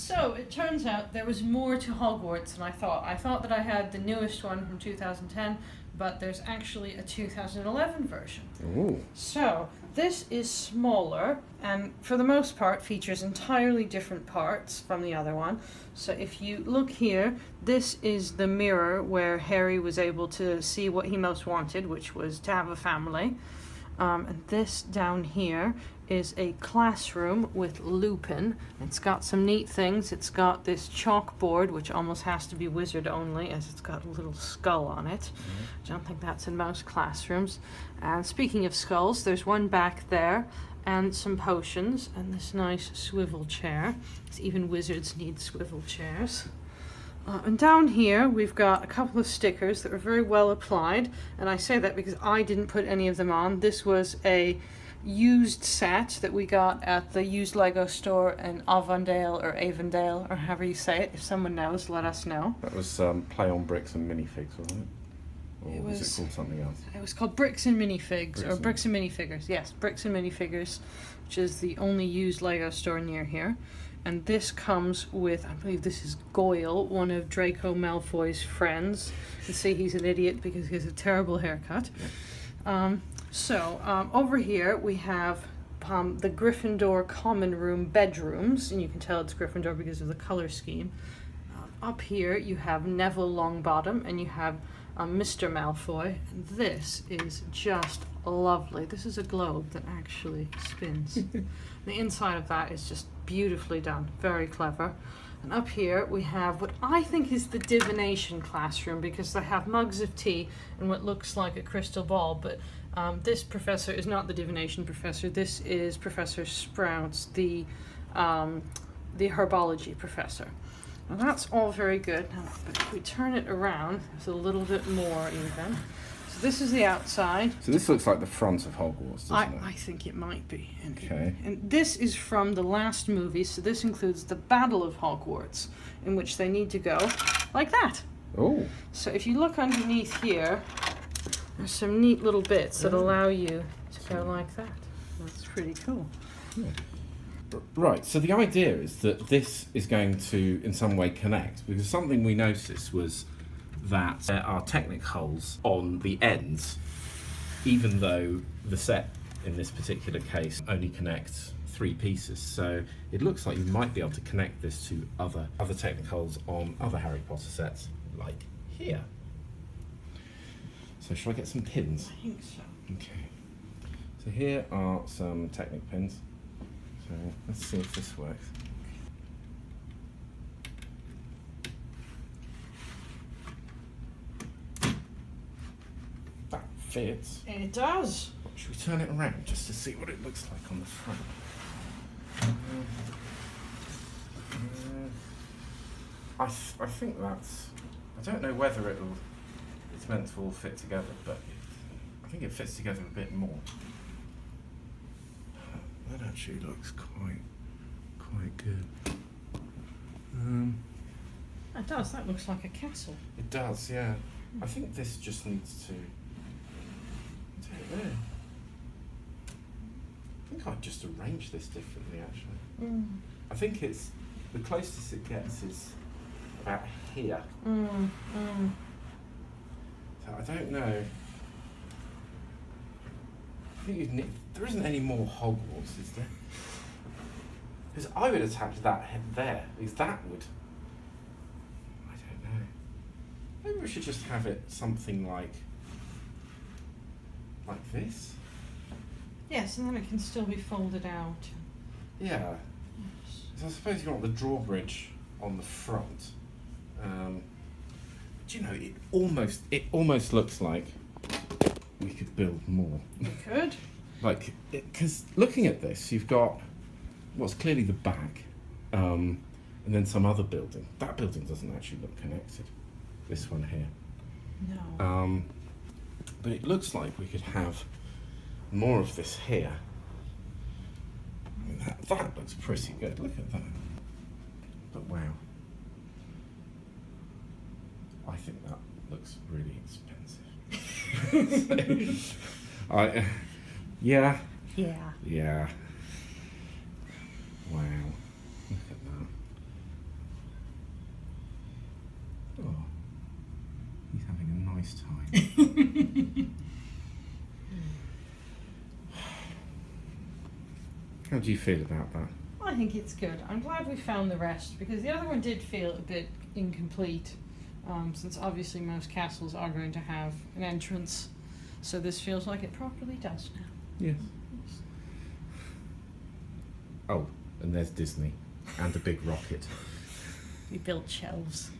So it turns out there was more to Hogwarts than I thought. I thought that I had the newest one from 2010, but there's actually a 2011 version. Ooh. So this is smaller and for the most part features entirely different parts from the other one. So if you look here, this is the mirror where Harry was able to see what he most wanted, which was to have a family. And this down here is a classroom with Lupin. It's got some neat things. It's got this chalkboard, which almost has to be wizard only, as it's got a little skull on it. I don't think that's in most classrooms. And speaking of skulls, there's one back there, and some potions, and this nice swivel chair. Even wizards need swivel chairs. And down here we've got a couple of stickers that were very well applied, and I say that because I didn't put any of them on. This was a used set that we got at the used Lego store in Avondale or Avondale, or however you say it. If someone knows, let us know. That was Play on Bricks and Minifigs, wasn't it? Or was it called something else? It was called Bricks and Minifigs, or Bricks and Minifigures. Yes, Bricks and Minifigures, which is the only used Lego store near here. And this comes with, I believe this is Goyle, one of Draco Malfoy's friends. You can see he's an idiot because he has a terrible haircut. Over here we have the Gryffindor common room bedrooms, and you can tell it's Gryffindor because of the color scheme. Up here you have Neville Longbottom, and you have Mr. Malfoy. And this is just lovely. This is a globe that actually spins. The inside of that is just beautifully done, very clever. And up here we have what I think is the divination classroom, because they have mugs of tea and what looks like a crystal ball, but this professor is not the divination professor. This is Professor Sprouts, the herbology professor. Now that's all very good, but if we turn it around, there's a little bit more even. So this is the outside. So this looks like the front of Hogwarts, doesn't it? I think it might be. Okay. And this is from the last movie, so this includes the Battle of Hogwarts, in which they need to go like that. Oh. So if you look underneath here, there's some neat little bits that allow you to go like that. That's pretty cool. Yeah. Right, so the idea is that this is going to in some way connect, because something we noticed was that there are Technic holes on the ends, even though the set in this particular case only connects 3 pieces. So it looks like you might be able to connect this to other Technic holes on other Harry Potter sets, like here. So shall I get some pins? I think so. Okay. So here are some Technic pins. So let's see if this works. That fits. It does. Should we turn it around just to see what it looks like on the front? I think that's... I don't know whether it's meant to all fit together, but I think it fits together a bit more. That actually looks quite good. It does. That looks like a castle. It does, yeah. I think this just needs to... I don't know. I think I'd just arrange this differently, actually. I think it's... The closest it gets is about here. So I don't know. I think you'd need... There isn't any more Hogwarts, is there? Because I would attach that head there, because that would... I don't know. Maybe we should just have it something like this. Yes, and then it can still be folded out. Yeah. Yes. So I suppose you want the drawbridge on the front. Do you know, it almost looks like we could build more. We could. Like, because looking at this, you've got what's clearly the back, and then some other building. That building doesn't actually look connected. This one here. No. But it looks like we could have more of this here. I mean, that looks pretty good. Look at that. But wow. I think that looks really expensive. Yeah. Yeah. Yeah. Wow. Look at that. nice time. How do you feel about that? I think it's good. I'm glad we found the rest because the other one did feel a bit incomplete, since obviously most castles are going to have an entrance. So this feels like it properly does now. Yes. Oh, and there's Disney and a big rocket. We built shelves.